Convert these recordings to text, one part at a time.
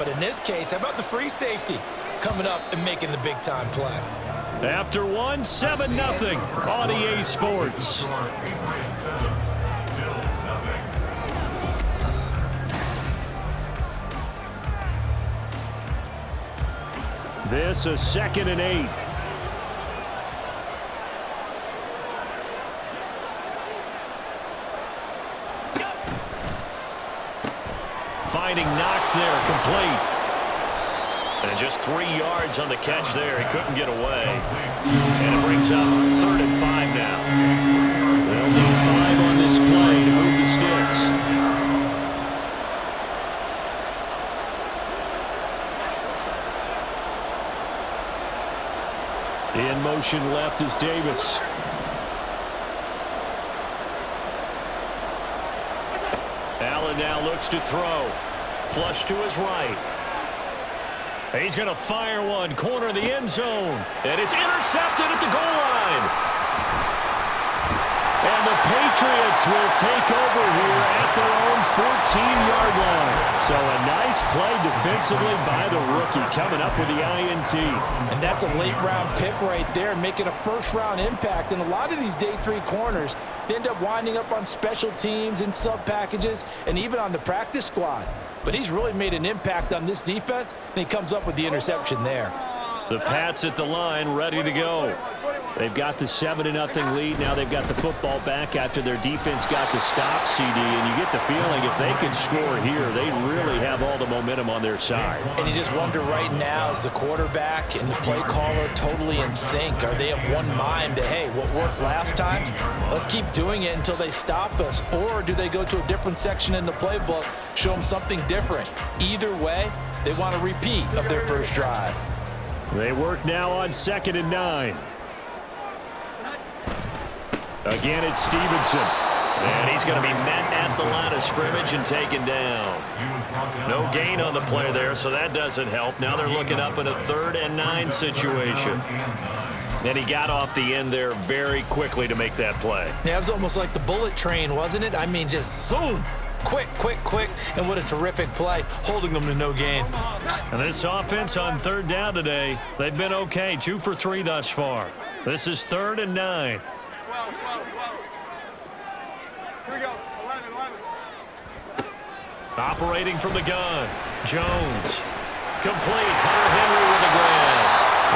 But in this case, how about the free safety coming up and making the big-time play? After one, 7-0 on EA Sports. This is 2nd and 8. Finding Knox there, complete. And just 3 yards on the catch there. He couldn't get away. And it brings up 3rd and 5 now. They'll need 5 on this play to move the sticks. In motion left is Davis. Allen now looks to throw. Flush to his right. He's going to fire one. Corner of the end zone. And it's intercepted at the goal line. And the Patriots will take over here at their own 14-yard line. So a nice play defensively by the rookie coming up with the INT. And that's a late-round pick right there, making a first-round impact. And a lot of these day 3 corners, they end up winding up on special teams and sub-packages and even on the practice squad. But he's really made an impact on this defense, and he comes up with the interception there. The Pats at the line, ready to go. They've got the 7-0 lead. Now they've got the football back after their defense got the stop, CD. And you get the feeling if they can score here, they really have all the momentum on their side. And you just wonder right now, is the quarterback and the play caller totally in sync? Are they of one mind that, hey, what worked last time, let's keep doing it until they stop us? Or do they go to a different section in the playbook, show them something different? Either way, they want a repeat of their first drive. They work now on 2nd and 9. Again, it's Stevenson. And he's going to be met at the line of scrimmage and taken down. No gain on the play there, so that doesn't help. Now they're looking up in a 3rd and 9 situation. And he got off the end there very quickly to make that play. Yeah, it was almost like the bullet train, wasn't it? I mean, just zoom. Quick, quick, quick. And what a terrific play, holding them to no gain. And this offense on 3rd down today, they've been okay. 2 for 3 thus far. This is 3rd and 9. Here we go. 11. Operating from the gun. Jones. Complete. Hunter Henry with the grab.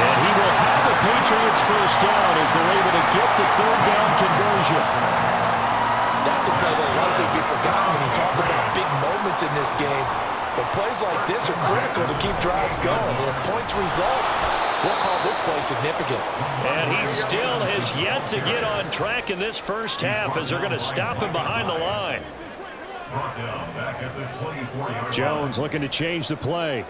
And he will have the Patriots first down as they're able to get the 3rd down conversion. That's a play that will likely be forgotten when you talk about big moments in this game. But plays like this are critical to keep drives going. And if points result, we'll call this play significant. And he still has yet to get on track in this first half as they're going to stop him behind the line. Jones looking to change the play.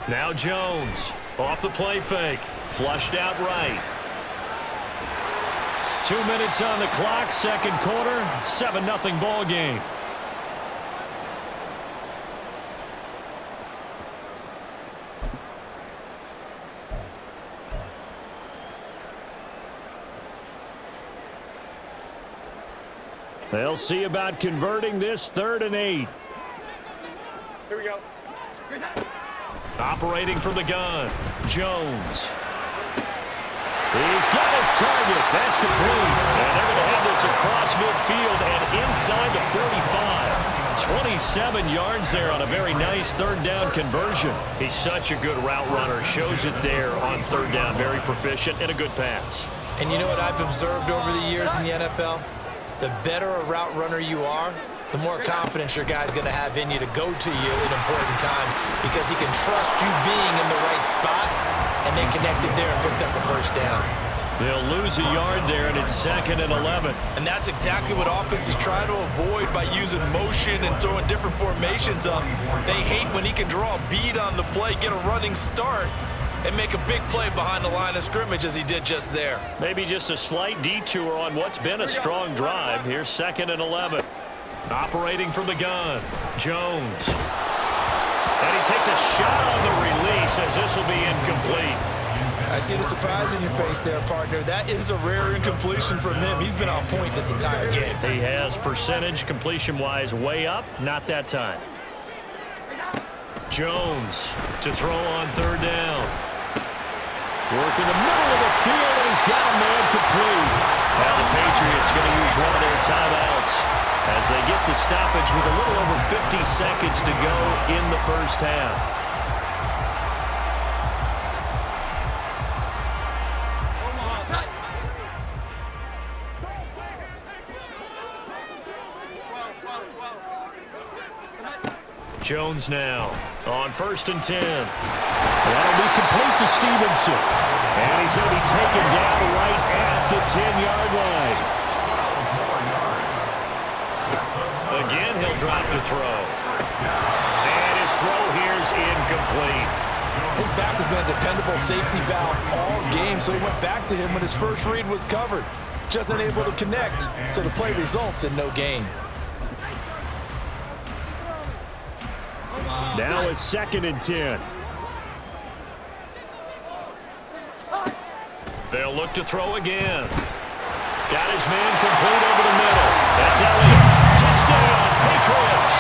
Now Jones off the play fake. Flushed out right. 2 minutes on the clock, 2nd quarter, 7-0 ball game. They'll see about converting this 3rd and 8. Here we go. Operating from the gun, Jones. He's got his target. That's complete. And they're going to have this across midfield and inside the 45. 27 yards there on a very nice 3rd down conversion. He's such a good route runner. Shows it there on 3rd down. Very proficient and a good pass. And you know what I've observed over the years in the NFL? The better a route runner you are, the more confidence your guy's going to have in you to go to you in important times because he can trust you being in the right spot, and they connected there and picked up a first down. They'll lose a yard there, and it's 2nd and 11. And that's exactly what offenses try to avoid by using motion and throwing different formations up. They hate when he can draw a bead on the play, get a running start, and make a big play behind the line of scrimmage as he did just there. Maybe just a slight detour on what's been a strong drive. Here's 2nd and 11. Operating from the gun, Jones. And he takes a shot on the release as this will be incomplete. I see the surprise in your face there, partner. That is a rare incompletion from him. He's been on point this entire game. He has percentage completion-wise way up. Not that time. Jones to throw on third down. Work in the middle of the field, and he's got a man complete. Now the Patriots going to use one of their timeouts as they get the stoppage with a little over 50 seconds to go in the first half. Jones now on 1st and 10. That'll be complete to Stevenson. And he's going to be taken down right at the 10-yard line. Again, he'll drop to throw. And his throw here's incomplete. His back has been a dependable safety valve all game, so he went back to him when his first read was covered. Just unable to connect, so the play results in no gain. Now a 2nd and 10. They'll look to throw again. Got his man complete over the middle. That's Elliott. Touchdown, Patriots.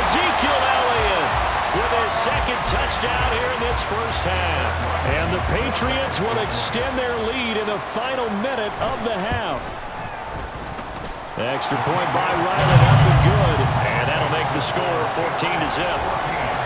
Ezekiel Elliott with his 2nd touchdown here in this first half. And the Patriots will extend their lead in the final minute of the half. Extra point by Riley, nothing good. And that'll make the score 14-0.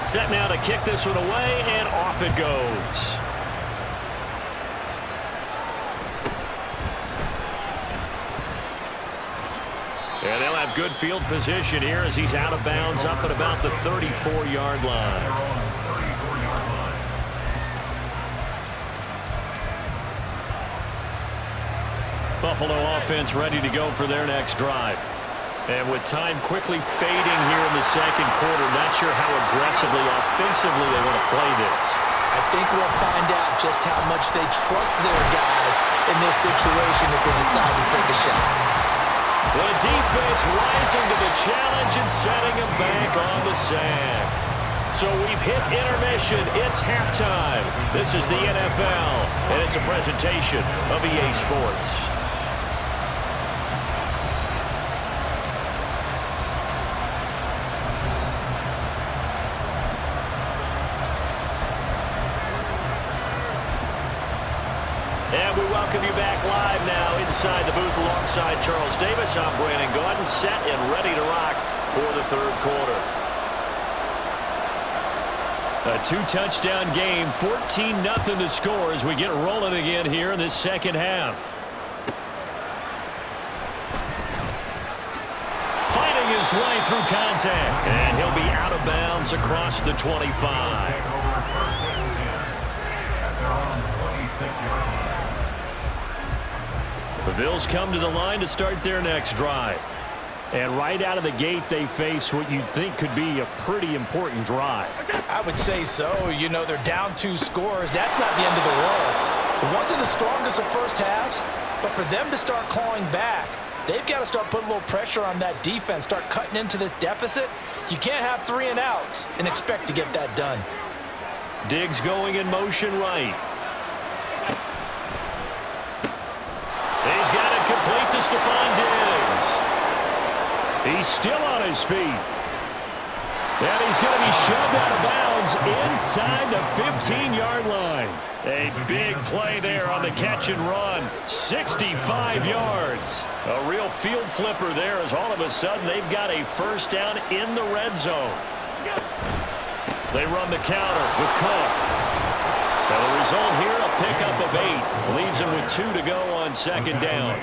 Set now to kick this one away, and off it goes. And they'll have good field position here as he's out of bounds up at about the 34-yard line. Buffalo offense ready to go for their next drive. And with time quickly fading here in the second quarter, not sure how aggressively, offensively they want to play this. I think we'll find out just how much they trust their guys in this situation if they decide to take a shot. The defense rising to the challenge and setting them back on the sack. So we've hit intermission. It's halftime. This is the NFL, and it's a presentation of EA Sports. And we welcome you back live now inside the booth alongside Charles Davis. I'm Brandon Gordon, set and ready to rock for the third quarter. A 2-touchdown game, 14-0 to score as we get rolling again here in this second half. Fighting his way through contact, and he'll be out of bounds across the 25. The Bills come to the line to start their next drive. And right out of the gate, they face what you'd think could be a pretty important drive. I would say so. You know, they're down 2 scores. That's not the end of the world. It wasn't the strongest of first halves, but for them to start clawing back, they've got to start putting a little pressure on that defense, start cutting into this deficit. You can't have 3 and outs and expect to get that done. Diggs going in motion right. He's got it complete to Stephon Diggs. He's still on his feet. And he's going to be shoved out of bounds inside the 15-yard line. A big play there on the catch and run. 65 yards. A real field flipper there as all of a sudden they've got a first down in the red zone. They run the counter with Cook. And the result here, a pickup of 8. Leaves him with 2 to go on second down.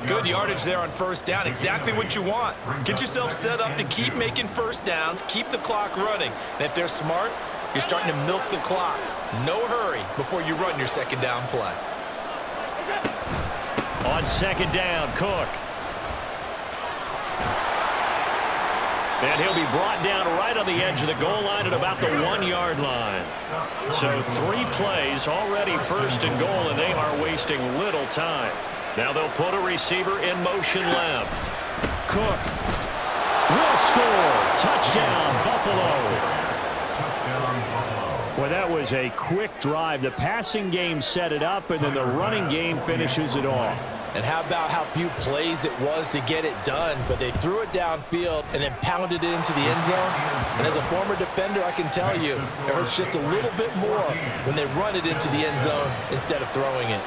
Good yardage there on first down. Exactly what you want. Get yourself set up to keep making first downs, keep the clock running. And if they're smart, You're starting to milk the clock. No hurry before you run your second down play. On second down, Cook. And he'll be brought down right on the edge of the goal line at about the 1-yard line. So 3 plays already first and goal, and they are wasting little time. Now they'll put a receiver in motion left. Cook will score. Touchdown, Buffalo. Well, that was a quick drive. The passing game set it up, and then the running game finishes it off. And how about how few plays it was to get it done, but they threw it downfield and then pounded it into the end zone. And as a former defender, I can tell you, it hurts just a little bit more when they run it into the end zone instead of throwing it.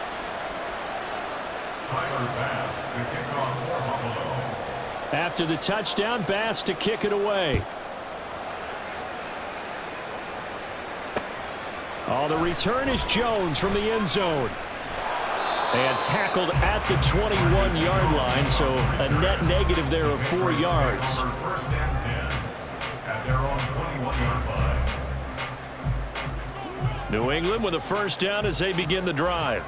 After the touchdown, Bass to kick it away. Oh, the return is Jones from the end zone. And tackled at the 21-yard line, so a net negative there of 4 yards. New England with a first down as they begin the drive.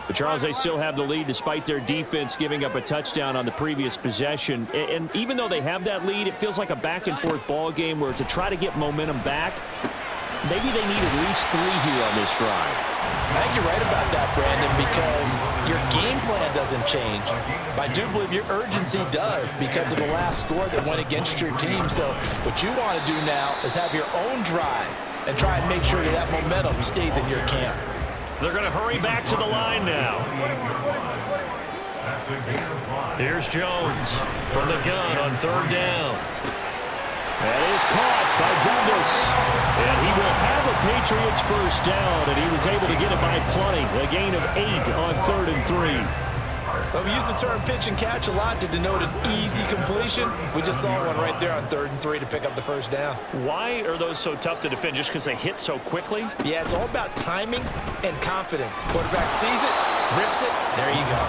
But Charles, they still have the lead despite their defense giving up a touchdown on the previous possession. And even though they have that lead, it feels like a back-and-forth ball game where to try to get momentum back, maybe they need at least 3 here on this drive. I think you're right about that, Brandon, because your game plan doesn't change. But I do believe your urgency does because of the last score that went against your team. So what you want to do now is have your own drive and try and make sure that that momentum stays in your camp. They're going to hurry back to the line now. Here's Jones from the gun on third down. That is caught by Dundas. And he will have a Patriots first down, and he was able to get it by plenty. A gain of 8 on 3rd and 3. Well, we use the term pitch and catch a lot to denote an easy completion. We just saw one right there on 3rd and 3 to pick up the first down. Why are those so tough to defend? Just because they hit so quickly? Yeah, it's all about timing and confidence. Quarterback sees it, rips it, there you go.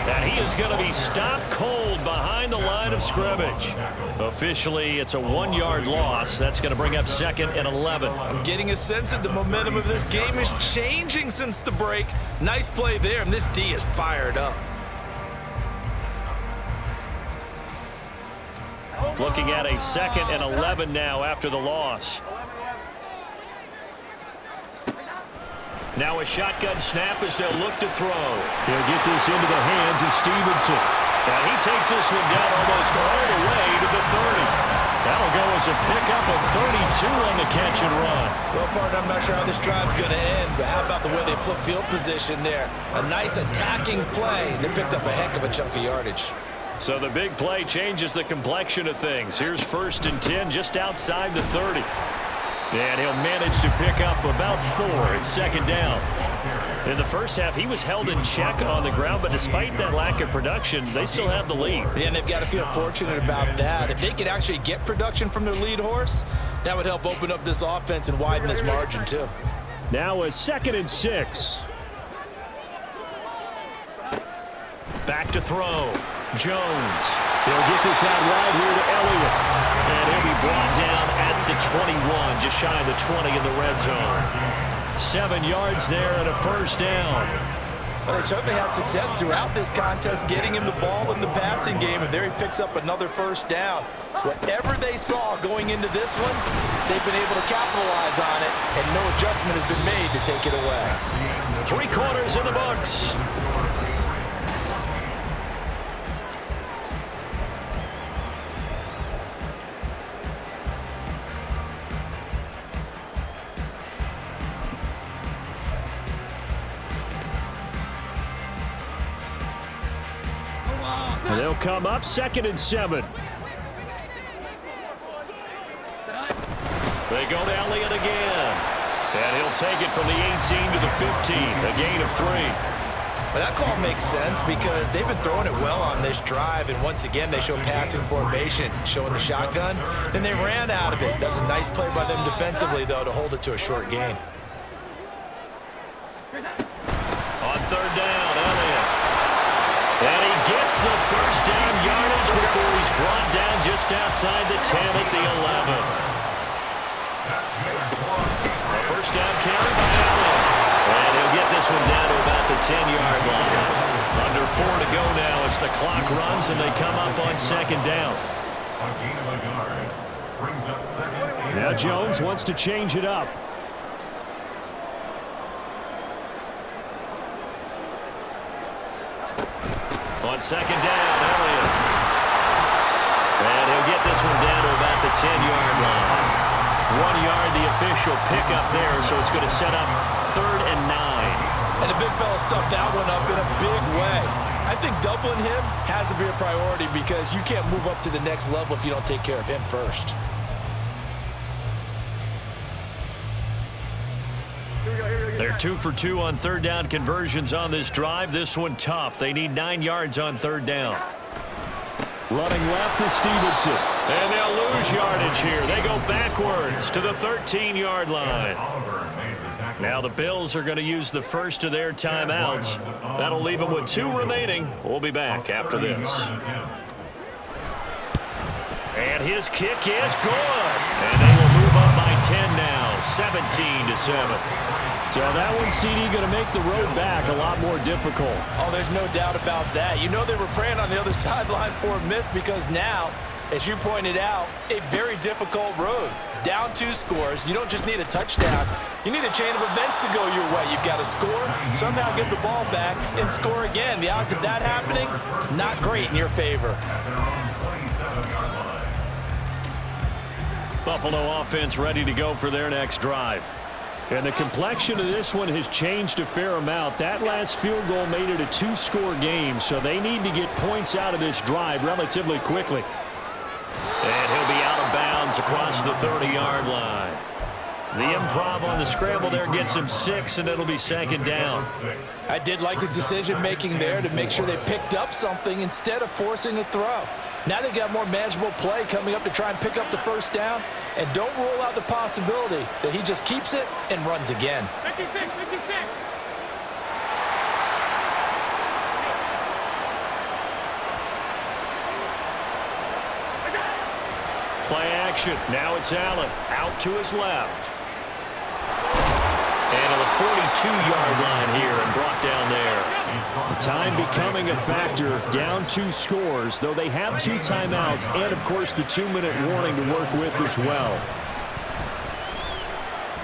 And he is going to be stopped cold behind the line of scrimmage. Officially, it's a 1-yard loss. That's going to bring up 2nd and 11. I'm getting a sense that the momentum of this game is changing since the break. Nice play there, and this D is fired up. Looking at a 2nd and 11 now after the loss. Now a shotgun snap as they'll look to throw. He'll get this into the hands of Stevenson. And he takes this one down almost all the way to the 30. That'll go as a pickup of 32 on the catch and run. Well, partner, I'm not sure how this drive's going to end, but how about the way they flip field position there? A nice attacking play. They picked up a heck of a chunk of yardage. So the big play changes the complexion of things. Here's 1st and 10 just outside the 30. And he'll manage to pick up about 4 at 2nd down. In the first half, he was held in check on the ground, but despite that lack of production, they still have the lead. Yeah, and they've got to feel fortunate about that. If they could actually get production from their lead horse, that would help open up this offense and widen this margin too. Now a 2nd and 6. Back to throw. Jones. He'll get this out right here to Elliott. And he'll be brought down at the 21, just shy of the 20 in the red zone. 7 yards there and a first down. Well, they certainly had success throughout this contest getting him the ball in the passing game, and there he picks up another first down. Whatever they saw going into this one, they've been able to capitalize on it, and no adjustment has been made to take it away. 3 quarters in the books. And they'll come up 2nd and 7. They go to Elliott again. And he'll take it from the 18 to the 15. A gain of 3. Well, that call makes sense because they've been throwing it well on this drive, and once again they show passing formation, showing the shotgun. Then they ran out of it. That's a nice play by them defensively, though, to hold it to a short gain. On 3rd down, Elliott. And he gets the first down yardage before he's brought down just outside the 10 at the 11. First down carry by Allen. And he'll get this one down to about the 10-yard line. Under 4 to go now as the clock runs and they come up on second down. Now Jones wants to change it up. On second down, Elliott. And he'll get this one down to about the 10-yard line. 1 yard, the official pickup there, so it's going to set up 3rd and 9. And the big fella stuffed that one up in a big way. I think doubling him has to be a priority because you can't move up to the next level if you don't take care of him first. They're 2 for 2 on 3rd down conversions on this drive. This one tough. They need 9 yards on 3rd down. Running left is Stevenson. And they'll lose yardage here. They go backwards to the 13-yard line. Now the Bills are going to use the first of their timeouts. That'll leave them with 2 remaining. We'll be back after this. And his kick is good. And they will move up by 10 now, 17-7. So that one, CD, going to make the road back a lot more difficult. Oh, there's no doubt about that. You know they were praying on the other sideline for a miss because now, as you pointed out, a very difficult road. Down 2 scores. You don't just need a touchdown. You need a chain of events to go your way. You've got to score, somehow get the ball back, and score again. The odds of that happening, not great in your favor. Buffalo offense ready to go for their next drive. And the complexion of this one has changed a fair amount. That last field goal made it a 2-score game, so they need to get points out of this drive relatively quickly. And he'll be out of bounds across the 30-yard line. The improv on the scramble there gets him 6, and it'll be second down. I did like his decision-making there to make sure they picked up something instead of forcing a throw. Now they got more manageable play coming up to try and pick up the first down. And don't rule out the possibility that he just keeps it and runs again. 56, 56. Play action. Now it's Allen. Out to his left. And to the 42-yard line here and brought down there. Time becoming a factor. Down 2 scores, though they have 2 timeouts and, of course, the 2-minute warning to work with as well.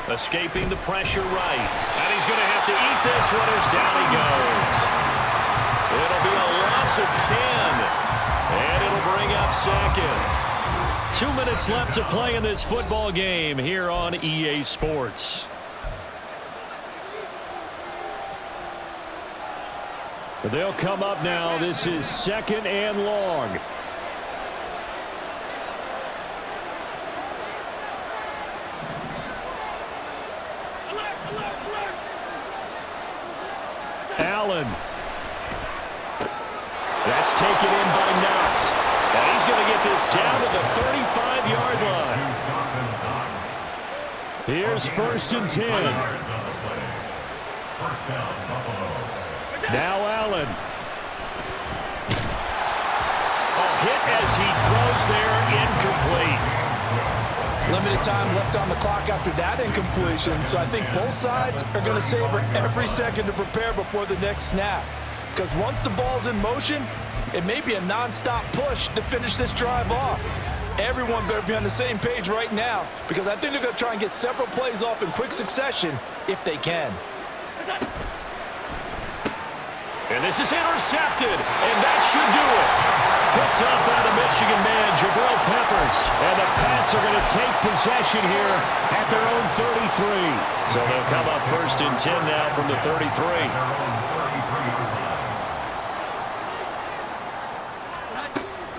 Escaping the pressure right. And he's going to have to eat this one as down he goes. It'll be a loss of 10. And it'll bring up second. 2 minutes left to play in this football game here on EA Sports. They'll come up now. This is 2nd and long. Allen. That's taken in by Knox. And he's going to get this down to the 35-yard line. Here's 1st and 10. Now Allen. A hit as he throws there, incomplete. Limited time left on the clock after that incompletion, so I think both sides are going to savor every second to prepare before the next snap. Because once the ball's in motion, it may be a non-stop push to finish this drive off. Everyone better be on the same page right now, because I think they're going to try and get several plays off in quick succession if they can. And this is intercepted, and that should do it. Picked up by the Michigan man, Jabril Peppers. And the Pats are going to take possession here at their own 33. So they'll come up 1st and 10 now from the 33.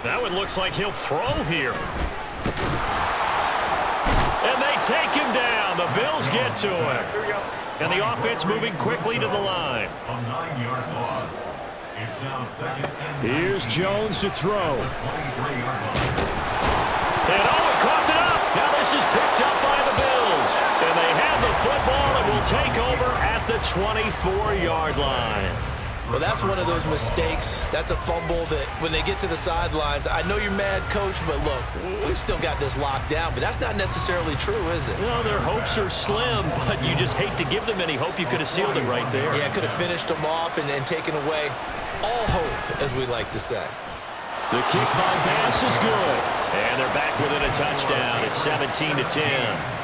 That one looks like he'll throw here. And they take him down. The Bills get to him. And the offense moving quickly to the line. Here's Jones to throw. And coughed it up. Now this is picked up by the Bills. And they have the football and will take over at the 24-yard line. Well, that's one of those mistakes. That's a fumble that when they get to the sidelines, I know you're mad, Coach, but look, we've still got this locked down. But that's not necessarily true, is it? Well, their hopes are slim, but you just hate to give them any hope. You could have sealed it right there. Yeah, could have finished them off and taken away all hope, as we like to say. The kick by Bass is good. And they're back within a touchdown. It's 17-10.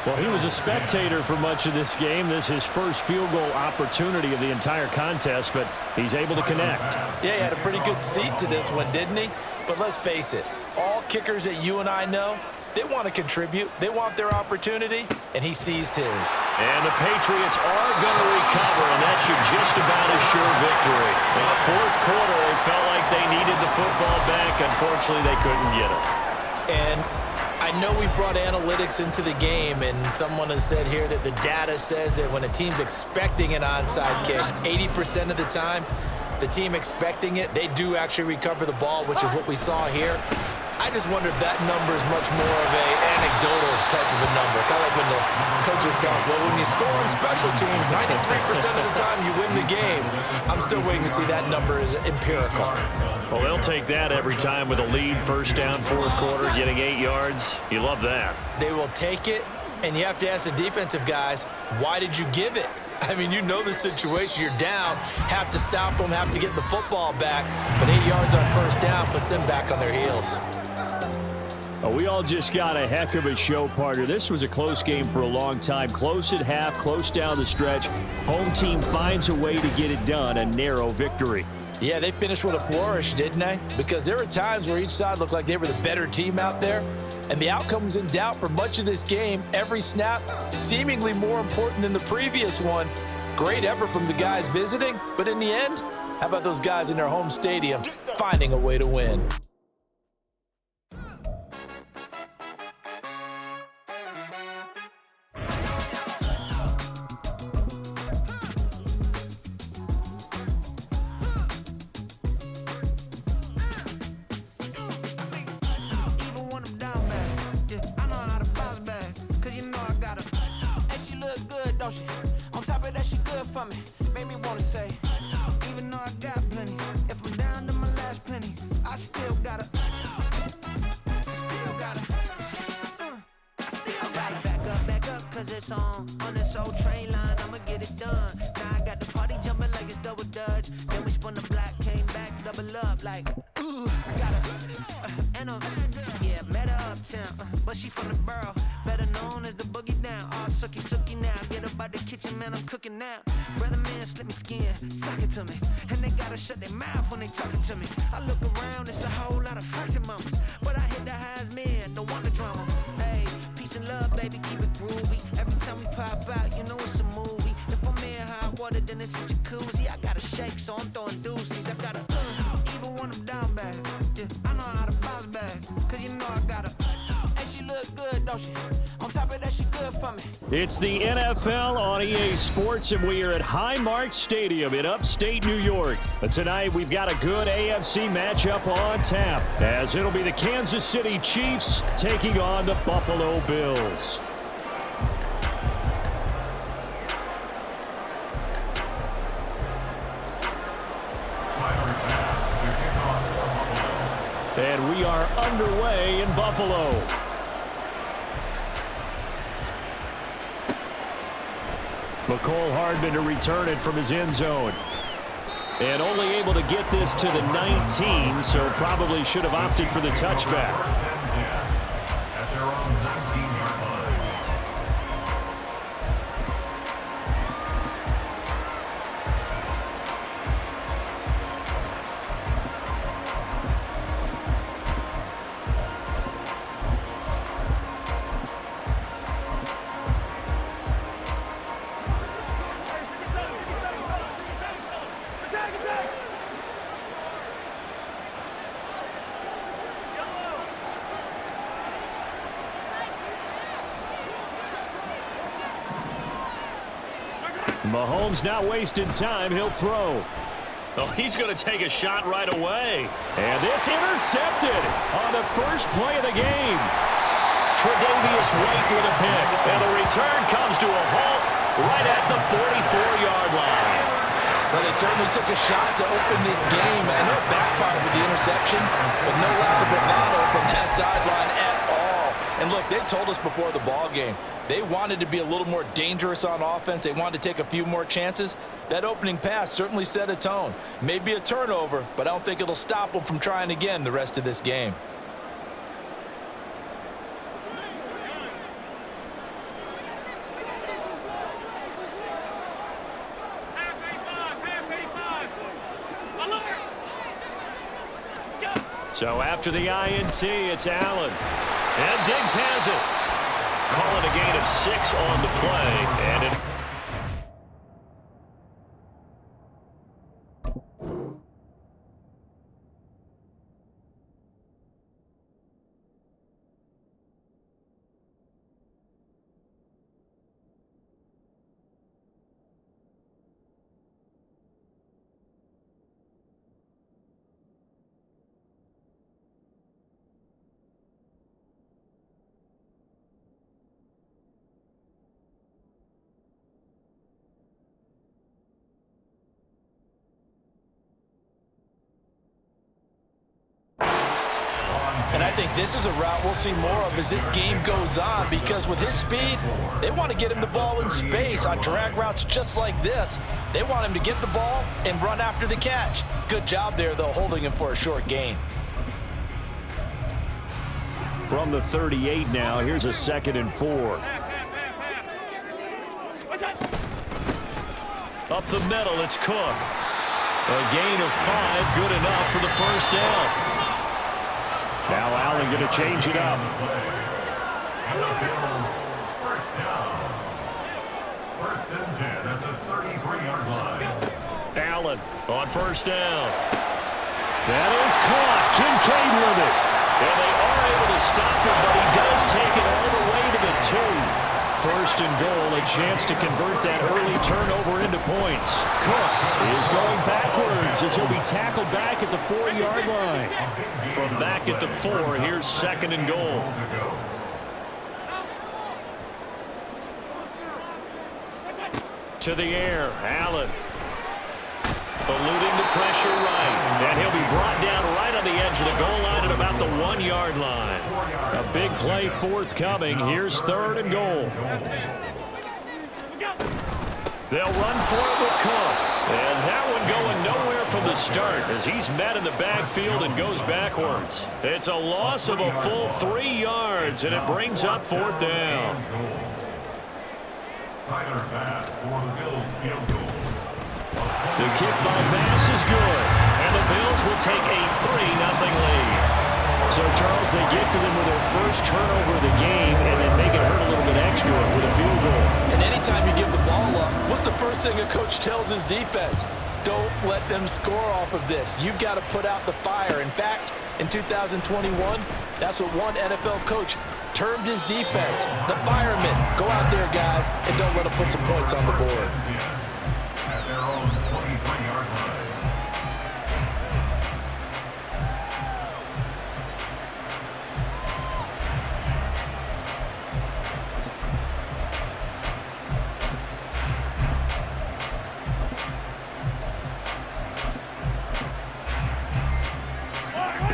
Well, he was a spectator for much of this game. This is his first field goal opportunity of the entire contest, but he's able to connect. Yeah, he had a pretty good seat to this one, didn't he? But let's face it, all kickers that you and I know, they want to contribute. They want their opportunity, and he seized his. And the Patriots are going to recover, and that should just about assure victory. In the fourth quarter, they felt like they needed the football back. Unfortunately, they couldn't get it. And I know we brought analytics into the game, and someone has said here that the data says that when a team's expecting an onside kick, 80% of the time, the team expecting it, they do actually recover the ball, which is what we saw here. I just wonder if that number is much more of a anecdotal type of a number. Kind of like when the coaches tell us, well, when you score on special teams, 93% of the time you win the game. I'm still waiting to see that number is empirical. Well, they'll take that every time with a lead, first down, fourth quarter, getting 8 yards. You love that. They will take it, and you have to ask the defensive guys, why did you give it? I mean, you know the situation. You're down, have to stop them, have to get the football back, but 8 yards on first down puts them back on their heels. Oh, we all just got a heck of a show, partner. This was a close game for a long time. Close at half, close down the stretch. Home team finds a way to get it done, a narrow victory. Yeah, they finished with a flourish, didn't they? Because there were times where each side looked like they were the better team out there, and the outcome was in doubt for much of this game. Every snap seemingly more important than the previous one. Great effort from the guys visiting, but in the end, how about those guys in their home stadium finding a way to win? On top of that, she good for me. Made me wanna say, even though I got plenty, if I'm down to my last penny, I still gotta back up, cause it's on this old train line, I'ma get it done. Now I got the party jumping like it's double dutch. Then we spun the block, came back, double up, like, ooh, I gotta, yeah, met her uptown, but she from the borough, better known as the boogie down. All sookie now, get up out the kitchen, man, I'm cooking now. Brother man, slip me skin, suck it to me, and they gotta shut their mouth when they talking to me. I look around, it's a whole lot of friction mamas, but I hit the highs, man, don't want the drama. Hey, peace and love, baby, keep it groovy. Every time we pop out, you know it's a movie. If I'm in hot water, then it's a jacuzzi. I gotta shake, so I'm throwing deuces. I gotta, even when I'm down bad, yeah, I know how to bounce back, cause you know I gotta, and she look good, don't she? On top of that, she good for me. It's the NFL on EA Sports, and we are at Highmark Stadium in upstate New York. But tonight, we've got a good AFC matchup on tap, as it'll be the Kansas City Chiefs taking on the Buffalo Bills. And we are underway in Buffalo. McCole Hardman to return it from his end zone. And only able to get this to the 19, so probably should have opted for the touchback. Mahomes not wasting time. He'll throw. Oh, he's going to take a shot right away. And this intercepted on the first play of the game. Tre'Davious White with a pick. And the return comes to a halt right at the 44-yard line. Well, they certainly took a shot to open this game. I know it backfired with the interception, but no lack of bravado from that sideline at all. And look, they told us before the ball game, they wanted to be a little more dangerous on offense. They wanted to take a few more chances. That opening pass certainly set a tone. Maybe a turnover, but I don't think it'll stop them from trying again the rest of this game. So after the INT, it's Allen. And Diggs has it. Calling a gain of 6 on the play. And it And I think this is a route we'll see more of as this game goes on, because with his speed, they want to get him the ball in space on drag routes just like this. They want him to get the ball and run after the catch. Good job there, though, holding him for a short gain. from the 38 now, here's a 2nd and 4. Up the middle, it's Cook. A gain of 5, good enough for the first down. Now Allen going to change it up. First down. 1st and 10 at the 33-yard line. Allen on first down. That is caught. Kincaid with it. And they are able to stop him, but he does take it all the way to the 2. 1st and goal, a chance to convert that early turnover into points. Cook is going backwards as he'll be tackled back at the 4-yard line. From back at the 4, here's 2nd and goal. To the air, Allen. Eluding the pressure right. And he'll be brought down right on the edge of the goal line at about the 1-yard line. A big play forthcoming. Here's 3rd and goal. They'll run for it with Cook. And that one going nowhere from the start as he's met in the backfield and goes backwards. It's a loss of a full 3 yards, and it brings up 4th down. Tyler Bass for the Bills field goal. The kick by Bass is good, and the Bills will take a 3-0 lead. So, Charles, they get to them with their first turnover of the game and then make it hurt a little bit extra with a field goal. And anytime you give the ball up, what's the first thing a coach tells his defense? Don't let them score off of this. You've got to put out the fire. In fact, in 2021, that's what one NFL coach termed his defense. The firemen. Go out there, guys, and don't let them put some points on the board. At their own 23-yard line.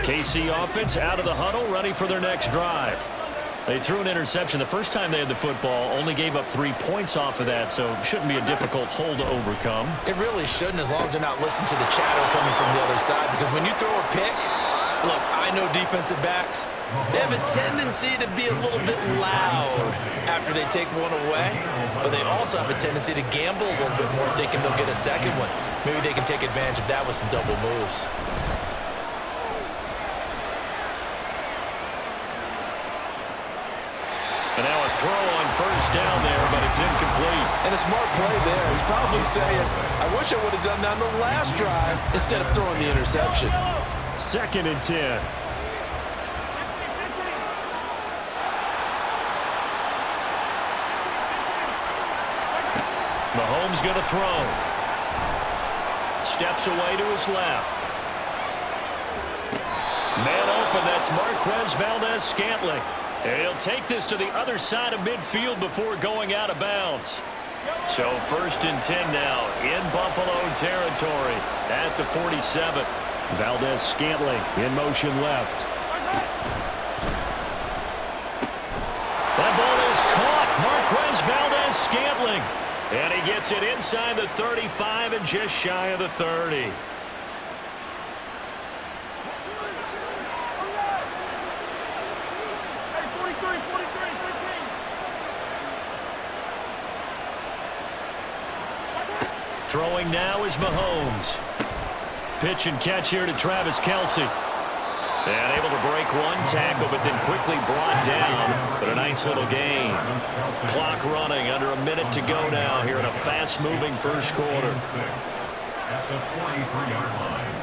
KC offense out of the huddle, ready for their next drive. They threw an interception the first time they had the football, only gave up 3 points off of that, so it shouldn't be a difficult hole to overcome. It really shouldn't, as long as they're not listening to the chatter coming from the other side, because when you throw a pick, look, I know defensive backs, they have a tendency to be a little bit loud after they take one away, but they also have a tendency to gamble a little bit more, thinking they'll get a second one. Maybe they can take advantage of that with some double moves. And now a throw on first down there, but it's incomplete. And a smart play there. He's probably saying, I wish I would have done that on the last drive instead of throwing the interception. 2nd and 10. Mahomes going to throw. Steps away to his left. Man open, that's Marquez Valdez-Scantling. He'll take this to the other side of midfield before going out of bounds. So 1st and 10 now in Buffalo territory at the 47. Valdez-Scantling in motion left. That ball is caught. Marquez Valdez-Scantling. And he gets it inside the 35 and just shy of the 30. Throwing now is Mahomes. Pitch and catch here to Travis Kelce. And able to break one tackle, but then quickly brought down. But a nice little gain. Clock running, under a minute to go now here in a fast-moving first quarter. At the 43-yard line.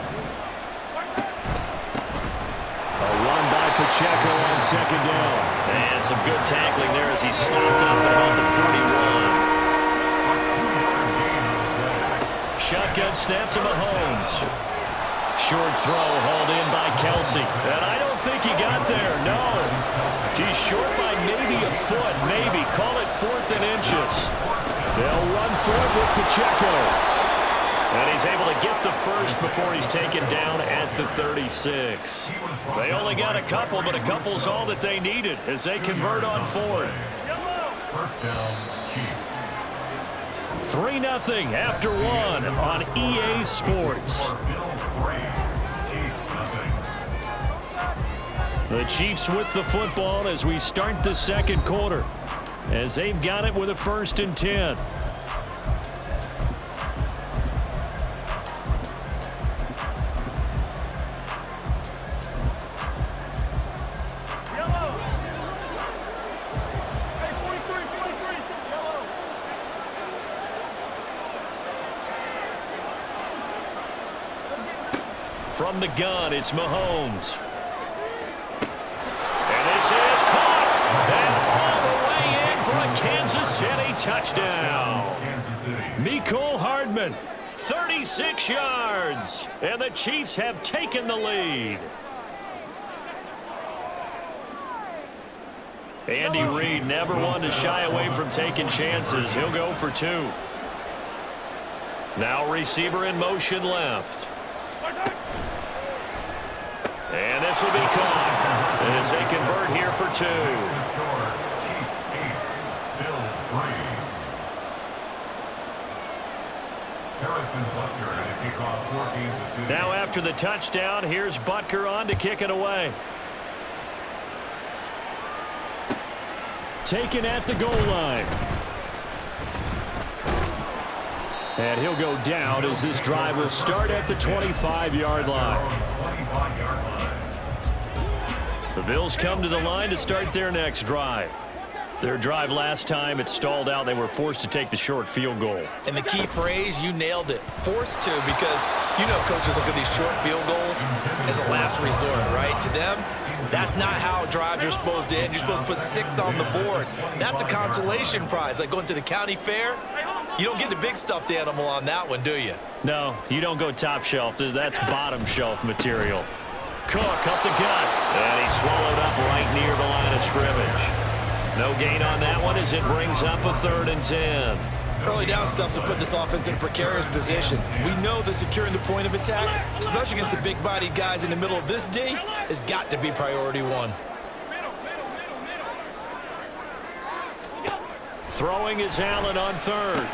A run by Pacheco on 2nd down. And some good tackling there as he stopped up at about the 41. Shotgun snap to Mahomes. Short throw hauled in by Kelce. And I don't think he got there, no. He's short by maybe a foot, maybe. Call it 4th and inches. They'll run for it with Pacheco. And he's able to get the first before he's taken down at the 36. They only got a couple, but a couple's all that they needed as they convert on 4th. First down, Chiefs. 3-0 after 1 on EA Sports. The Chiefs with the football as we start the second quarter, as they've got it with a 1st and 10. From the gun, it's Mahomes. And this is caught. And all the way in for a Kansas City touchdown. Mecole Hardman, 36 yards. And the Chiefs have taken the lead. Andy Reid never one to shy away from taking chances. He'll go for 2. Now receiver in motion left. And this will be caught as they convert here for 2. Now after the touchdown, here's Butker on to kick it away. Taken at the goal line. And he'll go down as this drive will start at the 25-yard line. The Bills come to the line to start their next drive. Their drive last time, it stalled out. They were forced to take the short field goal. And the key phrase, you nailed it. Forced to, because you know coaches look at these short field goals as a last resort, right? To them, that's not how drives are supposed to end. You're supposed to put 6 on the board. That's a consolation prize, like going to the county fair. You don't get the big stuffed animal on that one, do you? No, you don't go top shelf. That's bottom shelf material. Cook up the gut, and he's swallowed up right near the line of scrimmage. No gain on that one as it brings up a 3rd and 10. Early down stuff will put this offense in a precarious position. We know that securing the point of attack, especially against the big-bodied guys in the middle of this D, has got to be priority 1. Throwing is Allen on 3rd.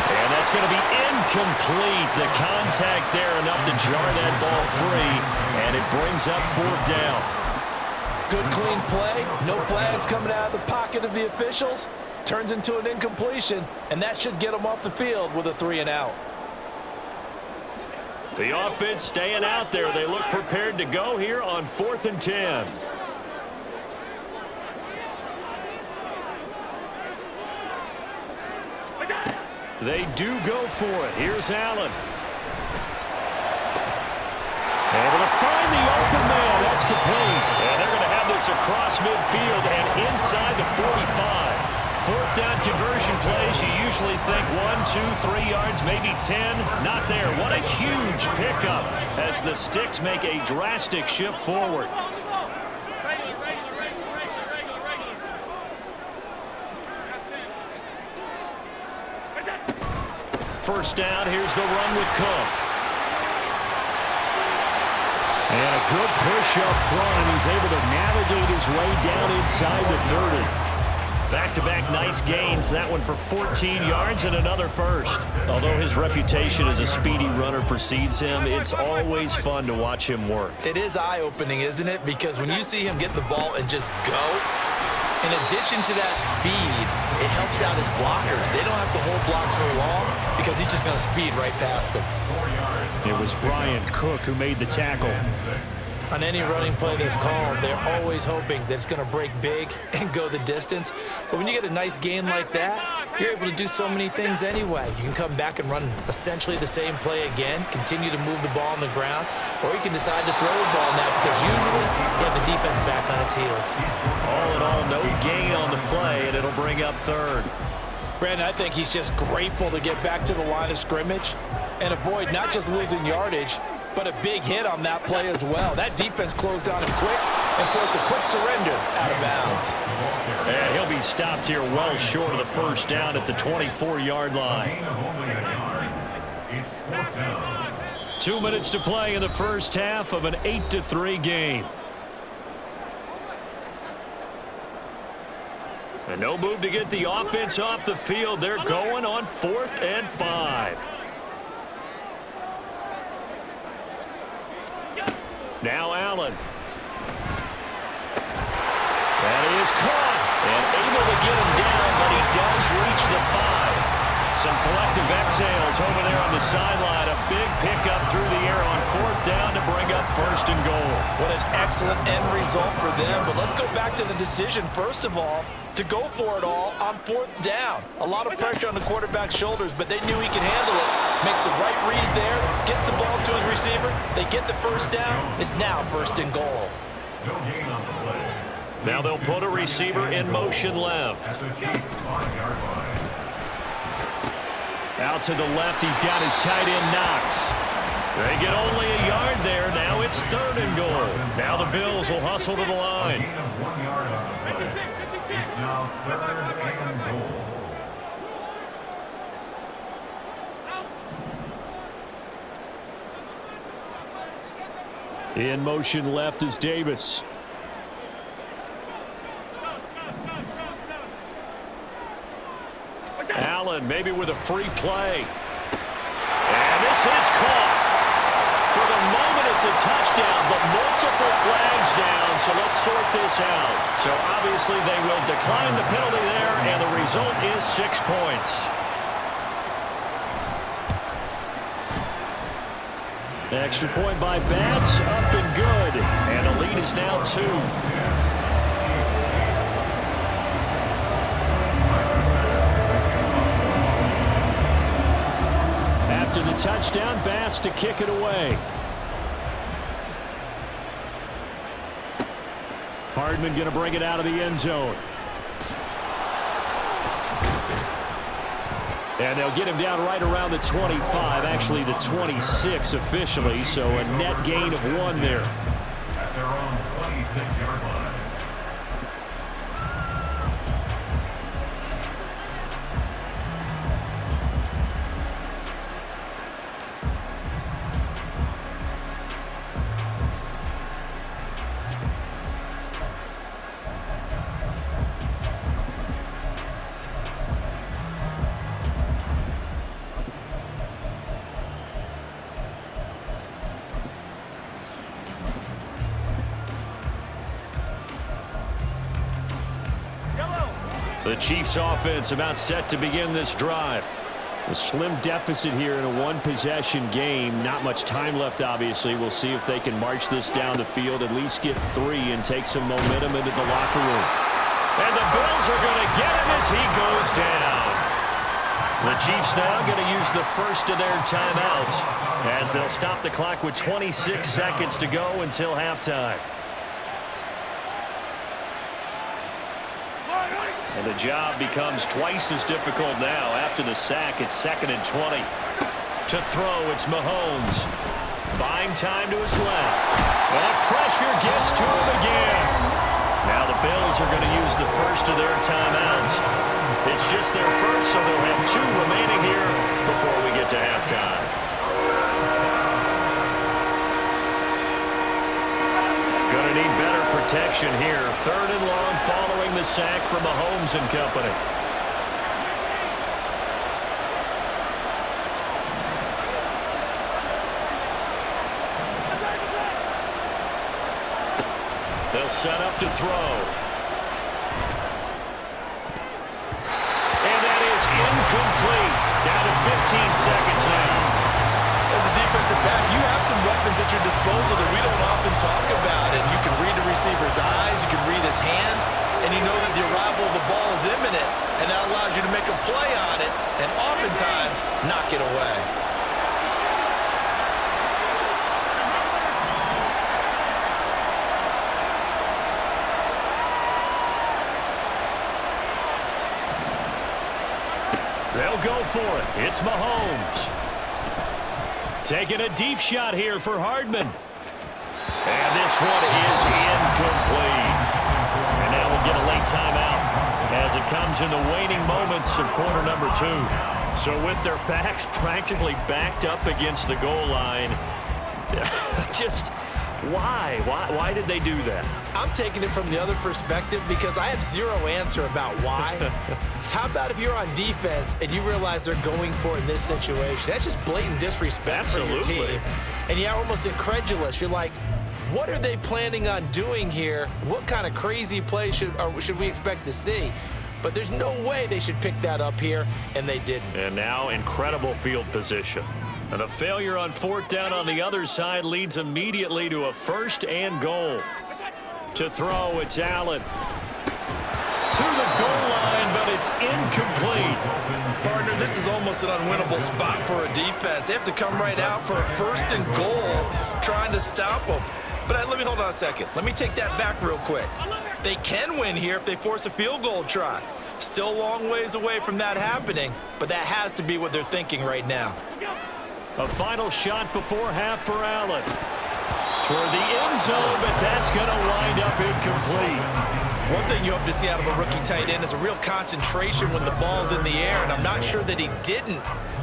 And that's going to be incomplete. The contact there enough to jar that ball free, and it brings up 4th down. Good, clean play. No flags coming out of the pocket of the officials. Turns into an incompletion, and that should get them off the field with a 3 and out. The offense staying out there. They look prepared to go here on 4th and 10. They do go for it. Here's Allen. Able to find the open man. That's complete. And they're going to have this across midfield and inside the 45. 4th down conversion plays. You usually think 1, 2, 3 yards, maybe 10. Not there. What a huge pickup as the Sticks make a drastic shift forward. first down. Here's the run with Cook. And a good push up front, and he's able to navigate his way down inside the 30. Back-to-back nice gains. That one for 14 yards and another first. Although his reputation as a speedy runner precedes him, it's always fun to watch him work. It is eye-opening, isn't it? Because when you see him get the ball and just go, in addition to that speed, it helps out his blockers. They don't have to hold blocks for long because he's just going to speed right past them. It was Brian Cook who made the tackle. On any running play that's called, they're always hoping that it's going to break big and go the distance. But when you get a nice gain like that, you're able to do so many things anyway. You can come back and run essentially the same play again, continue to move the ball on the ground, or you can decide to throw the ball now because usually you have the defense back on its heels. All in all, no gain on the play, and it'll bring up third. Brandon, I think he's just grateful to get back to the line of scrimmage and avoid not just losing yardage, but a big hit on that play as well. That defense closed on him quick and forced a quick surrender out of bounds. And he'll be stopped here well short of the first down at the 24-yard line. It's fourth down. 2 minutes to play in the first half of an 8-3 game. And no move to get the offense off the field. They're going on 4th and 5. Now Allen. That is caught and able to get him down, but he does reach the 5. Some collective exhales over there on the sideline. A big pickup through the air on 4th down to bring up 1st and goal. What an excellent end result for them. But let's go back to the decision, first of all, to go for it all on 4th down. A lot of pressure on the quarterback's shoulders, but they knew he could handle it. Makes the right read there, gets the ball to his receiver. They get the first down. It's now 1st and goal. No gain on the play. Now they'll put a receiver in motion left. At the Chiefs' 5-yard line. Out to the left, he's got his tight end Knox. They get only a yard there. Now it's 3rd and goal. Now the Bills will hustle to the line. Gain of 1 yard on the play. It's now 3rd and goal. In motion left is Davis. Allen maybe with a free play. And this is caught. For the moment, it's a touchdown, but multiple flags down, so let's sort this out. So obviously they will decline the penalty there, and the result is 6 points. Extra point by Bass, up and good. And the lead is now 2. After the touchdown, Bass to kick it away. Hardman going to bring it out of the end zone. And they'll get him down right around the 25, actually the 26 officially, so a net gain of 1 there. At their own 26-yard line. The Chiefs offense about set to begin this drive. A slim deficit here in a one-possession game. Not much time left, obviously. We'll see if they can march this down the field, at least get 3 and take some momentum into the locker room. And the Bills are going to get him as he goes down. The Chiefs now going to use the first of their timeouts as they'll stop the clock with 26 seconds to go until halftime. And the job becomes twice as difficult now. After the sack, it's 2nd and 20. To throw, it's Mahomes. Buying time to his left. And pressure gets to him again. Now the Bills are going to use the first of their timeouts. It's just their first, so they'll have 2 remaining here before we get to halftime. Going to need better protection here. 3rd and long following the sack from Mahomes and company. They'll set up to throw. And that is incomplete. Down to 15 seconds now. As a defensive back, you have some weapons at your disposal that we don't often talk about. And you can read the receiver's eyes, you can read his hands, and you know that the arrival of the ball is imminent. And that allows you to make a play on it and oftentimes knock it away. They'll go for it. It's Mahomes. Taking a deep shot here for Hardman. And this one is incomplete. And now we'll get a late timeout as it comes in the waning moments of quarter number 2. So with their backs practically backed up against the goal line, just why? Why did they do that? I'm taking it from the other perspective because I have zero answer about why. How about if you're on defense and you realize they're going for it in this situation? That's just blatant disrespect for your team. And you're almost incredulous. You're like, what are they planning on doing here? What kind of crazy play should we expect to see? But there's no way they should pick that up here, and they didn't. And now incredible field position. And a failure on 4th down on the other side leads immediately to a 1st and goal. To throw, it's Allen. To the goal line, but it's incomplete. Partner, this is almost an unwinnable spot for a defense. They have to come right out for a 1st and goal, trying to stop them. But let me hold on a second. Let me take that back real quick. They can win here if they force a field goal try. Still a long ways away from that happening, but that has to be what they're thinking right now. A final shot before half for Allen. Toward the end zone, but that's going to wind up incomplete. One thing you hope to see out of a rookie tight end is a real concentration when the ball's in the air, and I'm not sure that he didn't,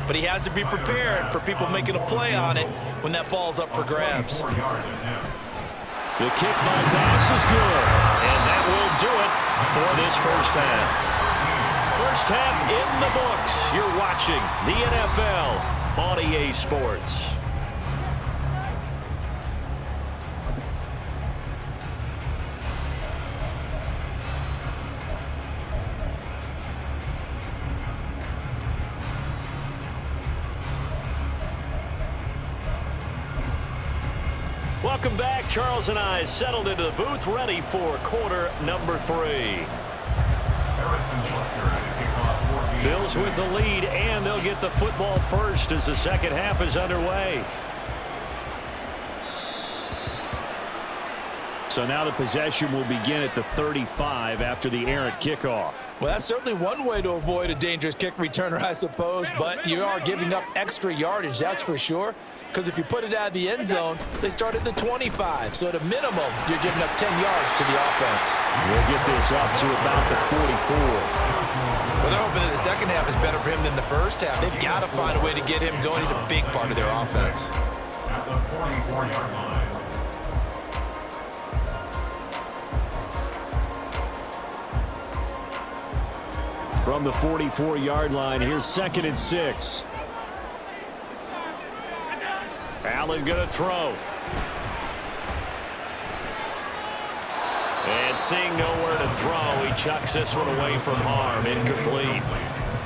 but he has to be prepared for people making a play on it when that ball's up for grabs. The kick by Bass is good, and that will do it for this first half. First half in the books. You're watching the NFL on EA Sports. Welcome back. Charles and I settled into the booth, ready for quarter number 3. Bills with the lead, and they'll get the football first as the second half is underway. So now the possession will begin at the 35 after the errant kickoff. Well, that's certainly one way to avoid a dangerous kick returner, I suppose, but you are giving up extra yardage, that's for sure. Because if you put it out of the end zone, they start at the 25. So at a minimum, you're giving up 10 yards to the offense. We'll get this up to about the 44. Well, they're hoping that the second half is better for him than the first half. They've got to find a way to get him going. He's a big part of their offense. At the 44-yard line. From the 44-yard line, here's 2nd and 6. Allen going to throw. And seeing nowhere to throw, he chucks this one away from harm. Incomplete.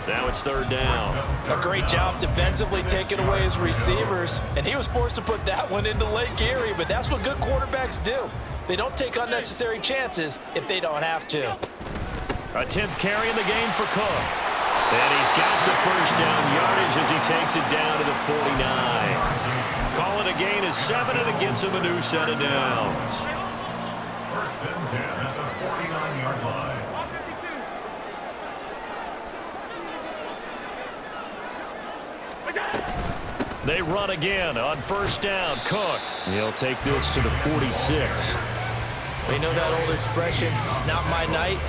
Now it's 3rd down. A great job defensively taking away his receivers. And he was forced to put that one into Lake Erie, but that's what good quarterbacks do. They don't take unnecessary chances if they don't have to. A 10th carry in the game for Cook. And he's got the first down yardage as he takes it down to the 49. Call it a gain of 7, and it gets him a new set of downs. 1st and 10 at the 49-yard line. They run again on 1st down. Cook. He'll take this to the 46. We know that old expression, it's not my night.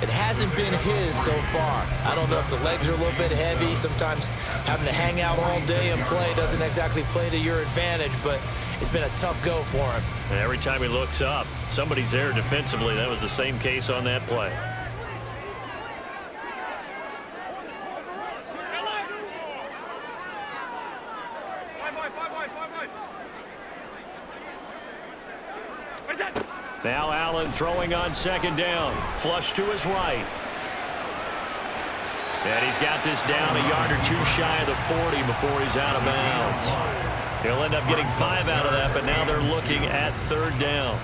It hasn't been his so far. I don't know if the legs are a little bit heavy. Sometimes having to hang out all day and play doesn't exactly play to your advantage, but it's been a tough go for him. And every time he looks up, somebody's there defensively. That was the same case on that play. Now Allen throwing on second down. Flush to his right. And he's got this down a yard or two shy of the 40 before he's out of bounds. He'll end up getting 5 out of that, but now they're looking at third down.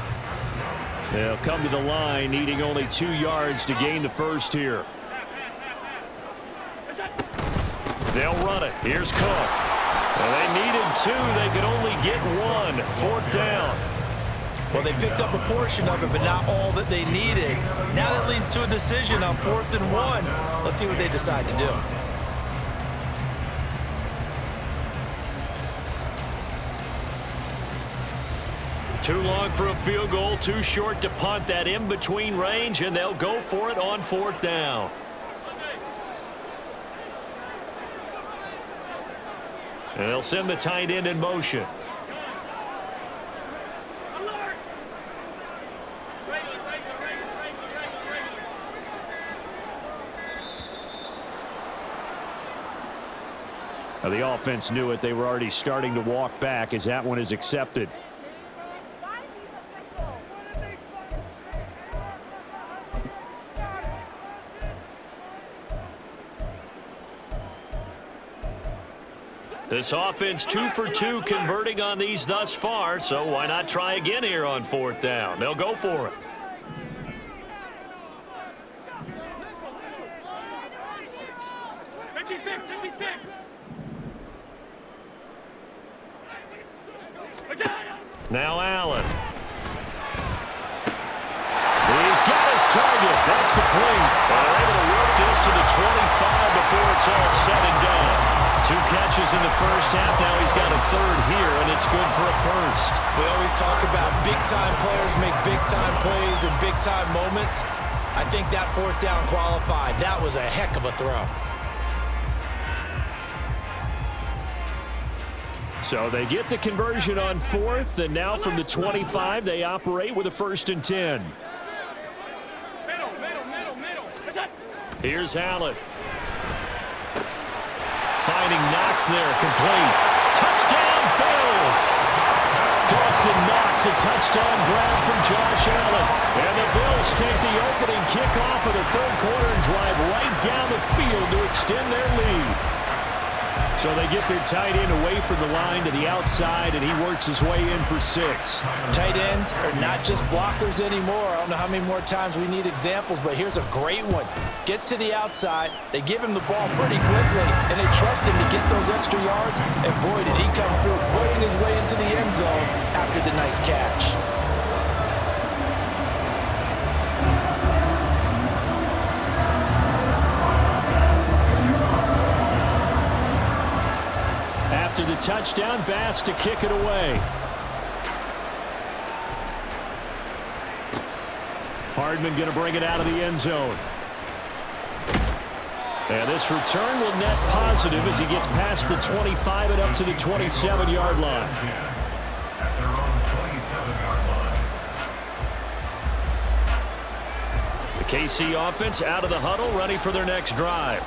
They'll come to the line needing only 2 yards to gain the first here. They'll run it. Here's Cook. Well, they needed 2. They could only get 1. Fourth down. Well, they picked up a portion of it, but not all that they needed. Now that leads to a decision on 4th and 1. Let's see what they decide to do. Too long for a field goal, too short to punt. That in-between range, and they'll go for it on 4th down. And they'll send the tight end in motion. Now the offense knew it. They were already starting to walk back as that one is accepted. This offense 2 for 2 converting on these thus far, so why not try again here on 4th down? They'll go for it. Now Allen. He's got his target. That's complete. They're able to work this to the 25 before it's all said and done. 2 catches in the first half. Now he's got a 3rd here, and it's good for a first. We always talk about big-time players make big-time plays in big-time moments. I think that 4th down qualified. That was a heck of a throw. So they get the conversion on 4th, and now from the 25, they operate with a 1st and 10. Here's Allen. Finding Knox there, complete. Touchdown, Bills! Dawson Knox, a touchdown grab from Josh Allen. And the Bills take the opening kickoff of the 3rd quarter and drive right down the field to extend their lead. So they get their tight end away from the line to the outside, and he works his way in for 6. Tight ends are not just blockers anymore. I don't know how many more times we need examples, but here's a great one. Gets to the outside, they give him the ball pretty quickly, and they trust him to get those extra yards, and boy, did he come through, bullying his way into the end zone after the nice catch. After the touchdown, Bass to kick it away. Hardman going to bring it out of the end zone. And this return will net positive as he gets past the 25 and up to the 27-yard line. At their own 27-yard line. The KC offense out of the huddle, ready for their next drive.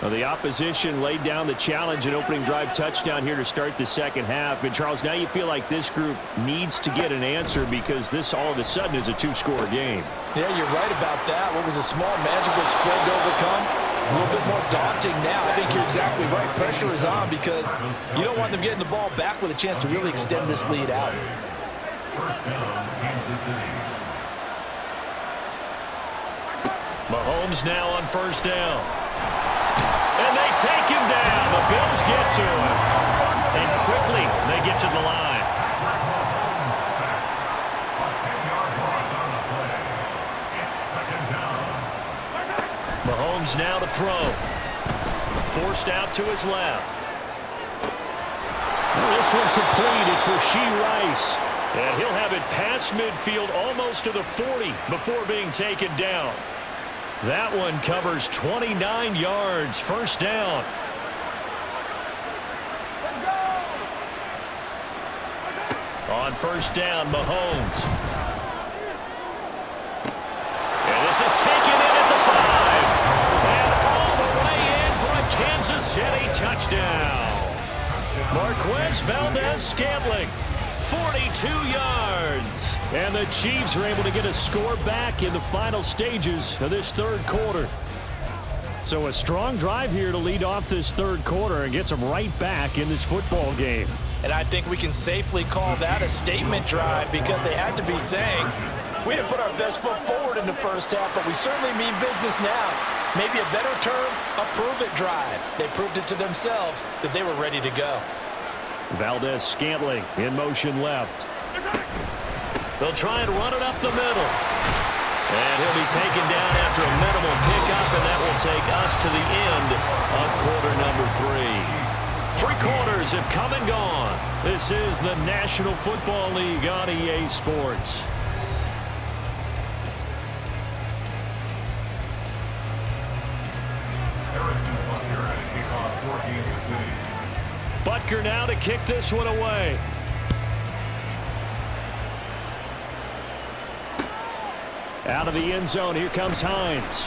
Well, the opposition laid down the challenge and opening drive touchdown here to start the second half. And, Charles, now you feel like this group needs to get an answer because this all of a sudden is a 2-score game. Yeah, you're right about that. What was a small, manageable spread to overcome? A little bit more daunting now. I think you're exactly right. Pressure is on because you don't want them getting the ball back with a chance to really extend this lead out. First down, Kansas City. Mahomes now on 1st down. And they take him down. The Bills get to him. And quickly, they get to the line. A 10-yard loss on the play. It's 2nd down. Mahomes now to throw. Forced out to his left. This one complete. It's Rashee Rice. And he'll have it past midfield almost to the 40 before being taken down. That one covers 29 yards. First down. On first down, Mahomes. And this is taken in at the 5. And all the way in for a Kansas City touchdown. Marquez Valdez-Scantling, 42 yards. And the Chiefs are able to get a score back in the final stages of this third quarter. So a strong drive here to lead off this third quarter and gets them right back in this football game. And I think we can safely call that a statement drive because they had to be saying, we didn't put our best foot forward in the first half, but we certainly mean business now. Maybe a better term, a prove-it drive. They proved it to themselves that they were ready to go. Valdez-Scantling in motion left. They'll try and run it up the middle. And he'll be taken down after a minimal pickup, and that will take us to the end of quarter number 3. 3 quarters have come and gone. This is the National Football League on EA Sports. Butker now to kick this one away. Out of the end zone, here comes Hines.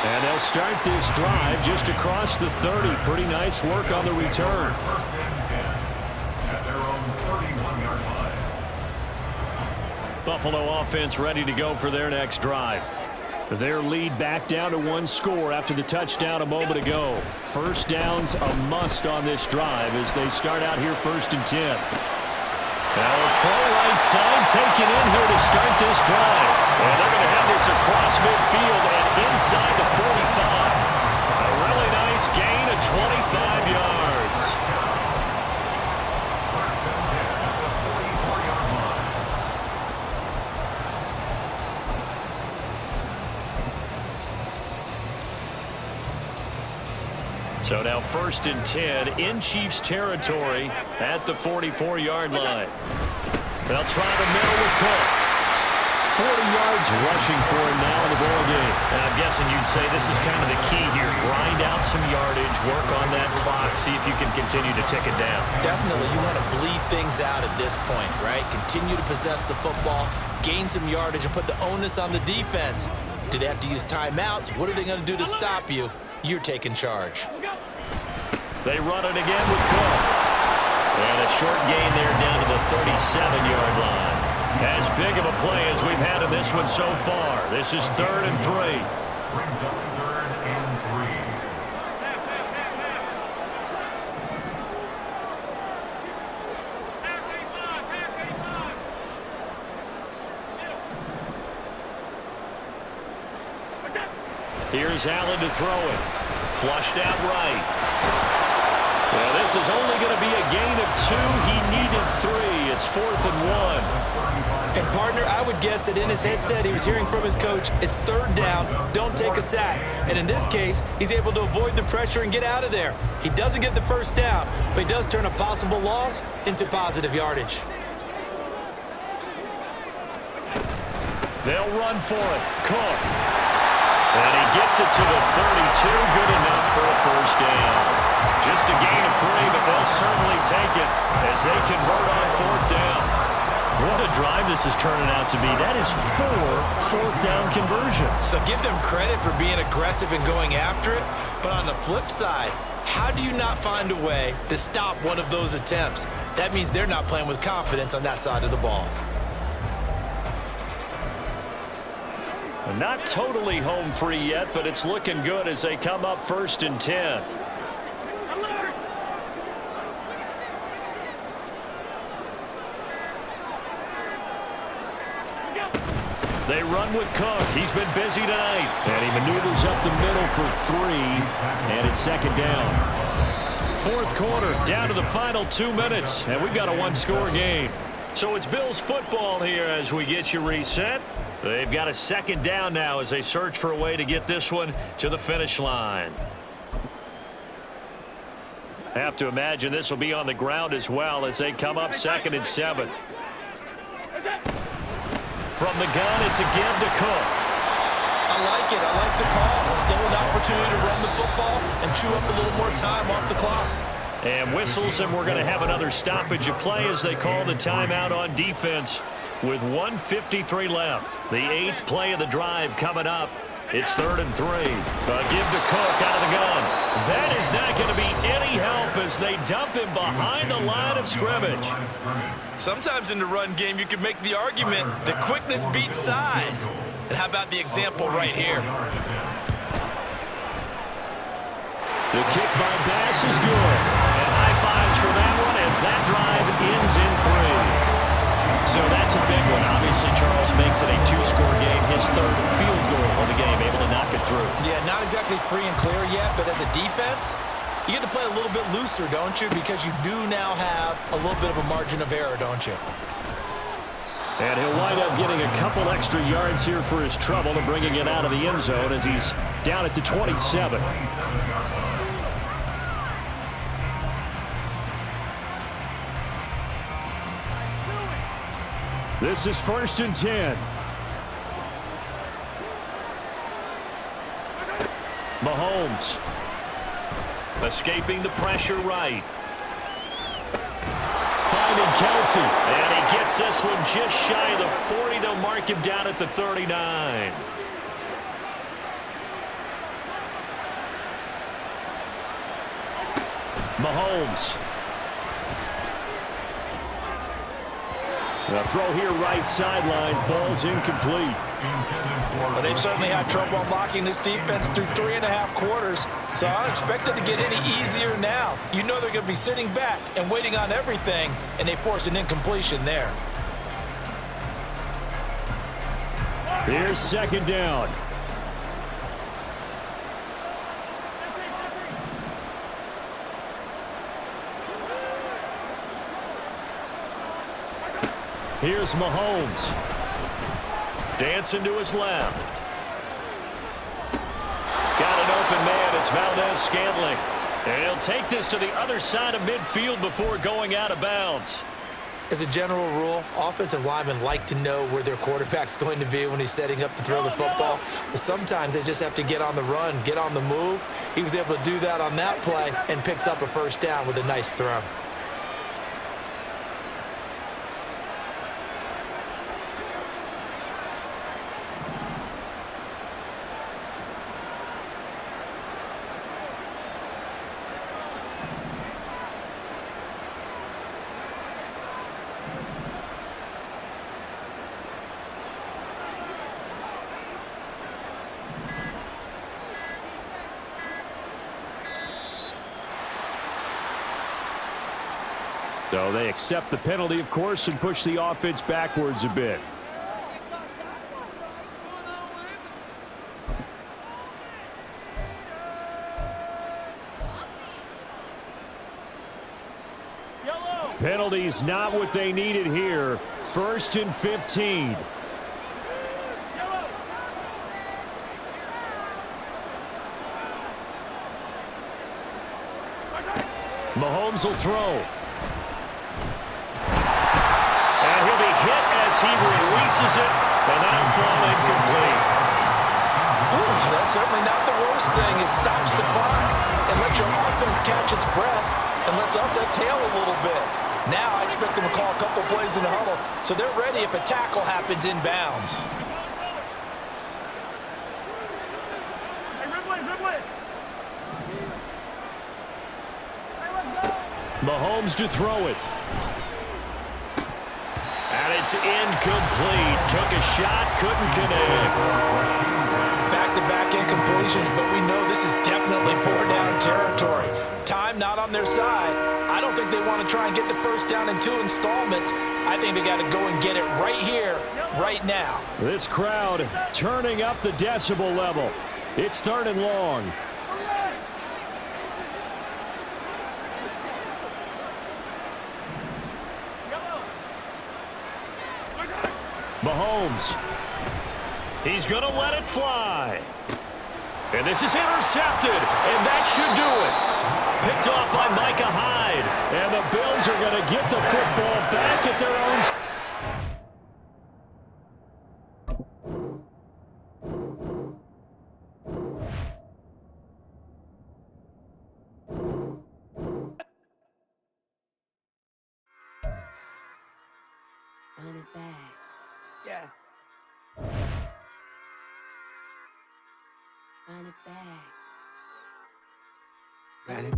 And they'll start this drive just across the 30. Pretty nice work on the return. Buffalo offense ready to go for their next drive. Their lead back down to 1 score after the touchdown a moment ago. First down's a must on this drive as they start out here 1st and 10. Now a full right side taken in here to start this drive. And they're going to have this across midfield and inside the 45. A really nice gain of 25 yards. So now 1st and 10 in Chiefs territory at the 44-yard line. They'll try the middle with Cook. 40 yards rushing for him now in the ball game. And I'm guessing you'd say this is kind of the key here. Grind out some yardage, work on that clock, see if you can continue to tick it down. Definitely, you want to bleed things out at this point, right? Continue to possess the football, gain some yardage, and put the onus on the defense. Do they have to use timeouts? What are they going to do to stop you? You're taking charge. They run it again with Cook. And a short gain there down to the 37-yard line. As big of a play as we've had in this one so far. This is 3rd and 3. Brings up 3rd and 3. Here's Allen to throw it. Flushed out right. Well, this is only going to be a gain of 2. He needed 3. It's 4th and 1. And, partner, I would guess that in his headset he was hearing from his coach, it's 3rd down, don't take a sack. And in this case, he's able to avoid the pressure and get out of there. He doesn't get the 1st down, but he does turn a possible loss into positive yardage. They'll run for it. Cook. And he gets it to the 32. Good enough for a 1st down. Just a gain of 3, but they'll certainly take it as they convert on 4th down. What a drive this is turning out to be. That is 4 4th down conversions. So give them credit for being aggressive and going after it. But on the flip side, how do you not find a way to stop one of those attempts? That means they're not playing with confidence on that side of the ball. Not totally home free yet, but it's looking good as they come up 1st and 10. They run with Cook. He's been busy tonight. And he maneuvers up the middle for 3. And it's 2nd down. 4th quarter, down to the final 2 minutes. And we've got a 1-score game. So it's Bills football here as we get you reset. They've got a 2nd down now as they search for a way to get this one to the finish line. Have to imagine this will be on the ground as well as they come up 2nd and 7. From the gun, it's a give to Cook. I like it. I like the call. Still an opportunity to run the football and chew up a little more time off the clock. And whistles, and we're going to have another stoppage of play as they call the timeout on defense with 1:53 left. The 8th play of the drive coming up. It's 3rd and 3. A give to Cook out of the gun. That is not going to be any help as they dump him behind the line of scrimmage. Sometimes in the run game, you can make the argument that quickness beats size. And how about the example right here? The kick by Bass is good. And high fives for that one as that drive ends in 3. So that's a big one. Obviously, Charles makes it a 2-score game. His 3rd field goal of the game, able to knock it through. Yeah, not exactly free and clear yet, but as a defense, you get to play a little bit looser, don't you? Because you do now have a little bit of a margin of error, don't you? And he'll wind up getting a couple extra yards here for his trouble and bringing it out of the end zone as he's down at the 27. This is 1st and 10. Mahomes. Escaping the pressure right. Finding Kelsey. And he gets this one just shy of the 40. They'll mark him down at the 39. Mahomes. The throw here right sideline falls incomplete. Well, they've certainly had trouble unlocking this defense through 3.5 quarters, so I don't expect it to get any easier now. You know they're going to be sitting back and waiting on everything, and they force an incompletion there. Here's 2nd down. Here's Mahomes. Dancing to his left. Got an open man. It's Valdez-Scantling. And he'll take this to the other side of midfield before going out of bounds. As a general rule, offensive linemen like to know where their quarterback's going to be when he's setting up to throw the football. But sometimes they just have to get on the run, get on the move. He was able to do that on that play and picks up a 1st down with a nice throw. So they accept the penalty, of course, and push the offense backwards a bit. Penalties not what they needed here. 1st and 15. Mahomes will throw. And he'll be hit as he releases it, and that'll fall incomplete. Ooh, that's certainly not the worst thing. It stops the clock and lets your offense catch its breath and lets us exhale a little bit. Now I expect them to call a couple plays in the huddle, so they're ready if a tackle happens inbounds. Mahomes to throw it. And it's incomplete. Took a shot, couldn't connect. Back-to-back incompletions, but we know this is definitely 4-down territory. Time not on their side. I don't think they want to try and get the 1st down in 2 installments. I think they got to go and get it right here, right now. This crowd turning up the decibel level. It's 3rd and long. Mahomes. He's going to let it fly. And this is intercepted, and that should do it. picked off by Micah Hyde. And the Bills are going to get the football back at their own. Run it back. Yeah. Run it back. Run it